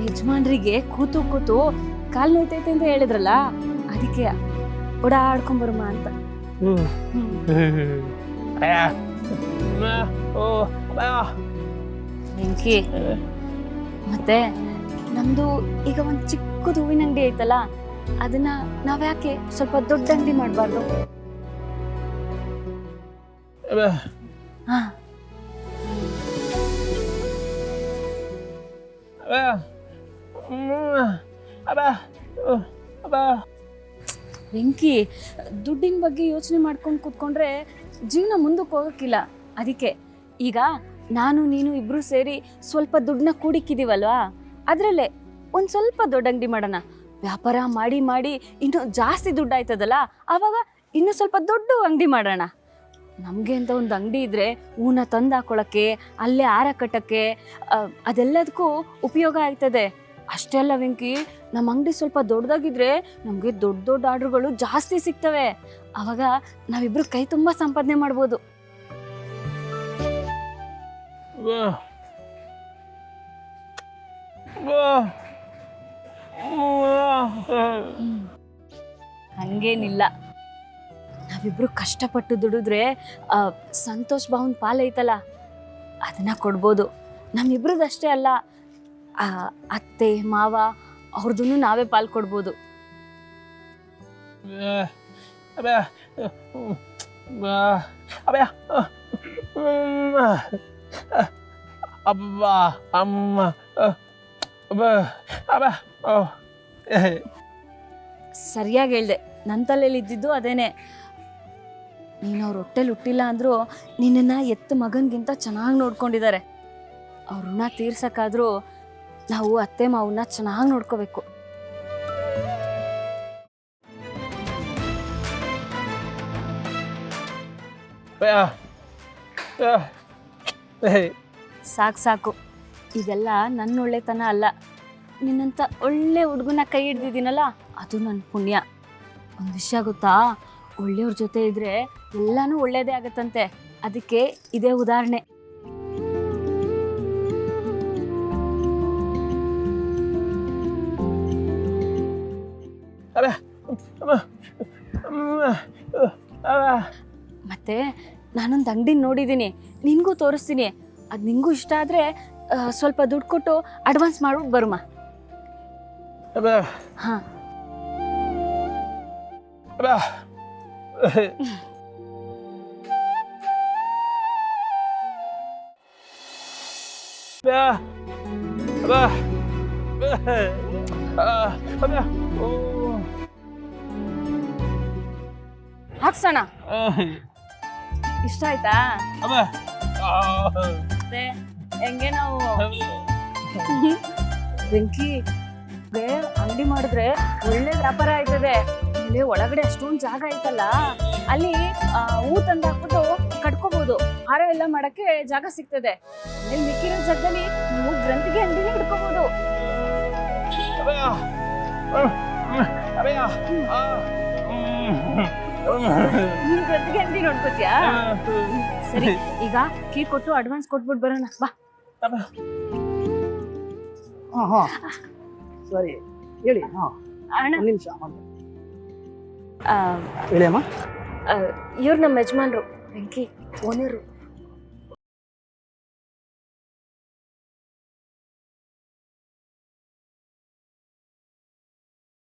ಯಜಮಾನ್ರಿಗೆ ಕೂತು ಕೂತು ಕಾಲ್ ನೋಯ್ತೈತೆ ಅಂತ ಹೇಳಿದ್ರಲ್ಲ, ಅದಕ್ಕೆ ಓಡಾಡ್ಕೊಂಬರಮ್ಮ ಅಂತ. ಬೆಂಕಿ, ಮತ್ತೆ ನಮ್ದು ಈಗ ಒಂದ್ ಚಿಕ್ಕದು ಹೂವಿನ ಅಂಗಡಿ ಐತಲ್ಲ, ಅದನ್ನ ನಾವ್ಯಾಕೆ ಸ್ವಲ್ಪ ದೊಡ್ಡ ಅಂಗಡಿ ಮಾಡ್ಬಾರ್ದು? ಹಾ, ಬೆಂಕಿ, ದುಡ್ಡಿನ ಬಗ್ಗೆ ಯೋಚನೆ ಮಾಡ್ಕೊಂಡು ಕೂತ್ಕೊಂಡ್ರೆ ಜೀವನ ಮುಂದಕ್ಕೆ ಹೋಗಕ್ಕಿಲ್ಲ. ಅದಕ್ಕೆ ಈಗ ನಾನು ನೀನು ಇಬ್ರು ಸೇರಿ ಸ್ವಲ್ಪ ದುಡ್ಡನ್ನ ಕೂಡಿಕ್ಕಿದೀವಲ್ವಾ, ಅದರಲ್ಲೇ ಒಂದು ಸ್ವಲ್ಪ ದೊಡ್ಡ ಅಂಗಡಿ ಮಾಡೋಣ. ವ್ಯಾಪಾರ ಮಾಡಿ ಮಾಡಿ ಇನ್ನೂ ಜಾಸ್ತಿ ದುಡ್ಡು ಆಯ್ತದಲ್ಲ, ಆವಾಗ ಇನ್ನೂ ಸ್ವಲ್ಪ ದೊಡ್ಡ ಅಂಗಡಿ ಮಾಡೋಣ. ನಮಗೆ ಅಂತ ಒಂದು ಅಂಗಡಿ ಇದ್ದರೆ ಹೂನ ತಂದು ಹಾಕೊಳ್ಳೋಕ್ಕೆ, ಅಲ್ಲೇ ಹಾರ ಕಟ್ಟೋಕ್ಕೆ, ಅದೆಲ್ಲದಕ್ಕೂ ಉಪಯೋಗ ಆಯ್ತದೆ. ಅಷ್ಟೇ ಅಲ್ಲ ವೆಂಕಿ, ನಮ್ಮ ಅಂಗಡಿ ಸ್ವಲ್ಪ ದೊಡ್ಡದಾಗಿದ್ರೆ ನಮಗೆ ದೊಡ್ಡ ದೊಡ್ಡ ಆರ್ಡ್ರುಗಳು ಜಾಸ್ತಿ ಸಿಗ್ತವೆ. ಆವಾಗ ನಾವಿಬ್ರು ಕೈ ತುಂಬ ಸಂಪಾದನೆ ಮಾಡ್ಬೋದು. ಹಂಗೇನಿಲ್ಲ, ನಾವಿಬ್ರು ಕಷ್ಟಪಟ್ಟು ದುಡಿದ್ರೆ ಸಂತೋಷ್ ಭಾವನ್ ಪಾಲೈತಲ್ಲ, ಅದನ್ನ ಕೊಡ್ಬೋದು. ನಮ್ಮಿಬ್ರದಷ್ಟೇ ಅಲ್ಲ, ಅತ್ತೆ ಮಾವ ಅವ್ರದ್ದು ನಾವೇ ಪಾಲ್ ಕೊಡ್ಬೋದು. ಸರಿಯಾಗಿ ಹೇಳ್ದೆ, ನನ್ನ ತಲೆಯಲ್ಲಿ ಇದ್ದಿದ್ದು ಅದೇನೆ. ನೀನು ಅವ್ರ ಹೊಟ್ಟೆಲಿ ಹುಟ್ಟಿಲ್ಲ ಅಂದರೂ ನಿನ್ನನ್ನು ಎತ್ತು ಮಗನಿಗಿಂತ ಚೆನ್ನಾಗಿ ನೋಡ್ಕೊಂಡಿದ್ದಾರೆ. ಅವ್ರ ಋಣ ತೀರ್ಸಕ್ಕಾದ್ರೂ ನಾವು ಅತ್ತೆ ಮಾವನ್ನ ಚೆನ್ನಾಗಿ ನೋಡ್ಕೋಬೇಕು. ಸಾಕು ಸಾಕು, ಇದೆಲ್ಲ ನನ್ನ ಒಳ್ಳೆತನ ಅಲ್ಲ. ನಿನ್ನಂತ ಒಳ್ಳೆ ಹುಡುಗನ ಕೈ ಹಿಡ್ದಿದ್ದೀನಲ್ಲ, ಅದು ನನ್ನ ಪುಣ್ಯ. ಒಂದು ವಿಷಯ ಗೊತ್ತಾ, ಒಳ್ಳೆಯವ್ರ ಜೊತೆ ಇದ್ರೆ ಎಲ್ಲಾನು ಒಳ್ಳೇದೇ ಆಗತ್ತಂತೆ. ಅದಕ್ಕೆ ಇದೇ ಉದಾಹರಣೆ. ಮತ್ತೆ ನಾನೊಂದು ಅಂಗಡಿ ನೋಡಿದ್ದೀನಿ, ನಿನಗೂ ತೋರಿಸ್ತೀನಿ. ಅದು ನಿಂಗೂ ಇಷ್ಟ ಆದರೆ ಸ್ವಲ್ಪ ದುಡ್ಡು ಕೊಟ್ಟು ಅಡ್ವಾನ್ಸ್ ಮಾಡ್ಬಿಟ್ಟು ಬರುಮ್ಮ. ಹಾಂ, ಹಾಕ್ಸೋಣ. ಇಷ್ಟ ಆಯ್ತಾ? ಮತ್ತೆ ಹೆಂಗೆ ನಾವು ಬೆಂಕಿ ಅಂಗಡಿ ಮಾಡಿದ್ರೆ ಒಳ್ಳೆ ವ್ಯಾಪಾರ ಆಯ್ತದೆ. ಇಲ್ಲಿ ಒಳಗಡೆ ಅಷ್ಟೊಂದು ಜಾಗ ಐತಲ್ಲ, ಅಲ್ಲಿ ಹೂ ತಂದು ಹಾಕ್ಬಿಟ್ಟು ಕಟ್ಕೋಬಹುದು. ಹಾರ ಎಲ್ಲ ಮಾಡಕ್ಕೆ ಜಾಗ ಸಿಗ್ತದೆ. ಅಲ್ಲಿ ಮಿಕ್ಕಿರೋ ಜಾಗದಲ್ಲಿ ನೀವು ಗ್ರಂಥಿಗೆ ಅಂಗಡಿನೇ ಹಿಡ್ಕೋಬಹುದು. ನೀನು ಗ್ರಂಥಿಗೆ ಅಂಗಡಿ ನೋಡ್ಕೋತಿಯಾ? ಸರಿ, ಈಗ ಕೀ ಕೊಟ್ಟು ಅಡ್ವಾನ್ಸ್ ಕೊಟ್ಬಿಟ್ಟು ಬರೋಣ ಬಾ. ಸರಿ ಹೇಳಿ. ಅಣ್ಣ, ನಿಮಿಷ ಇವ್ರು ನಮ್ಮ ಯಜಮಾನ್ರು, ಬೆಂಕಿ ಓನರು.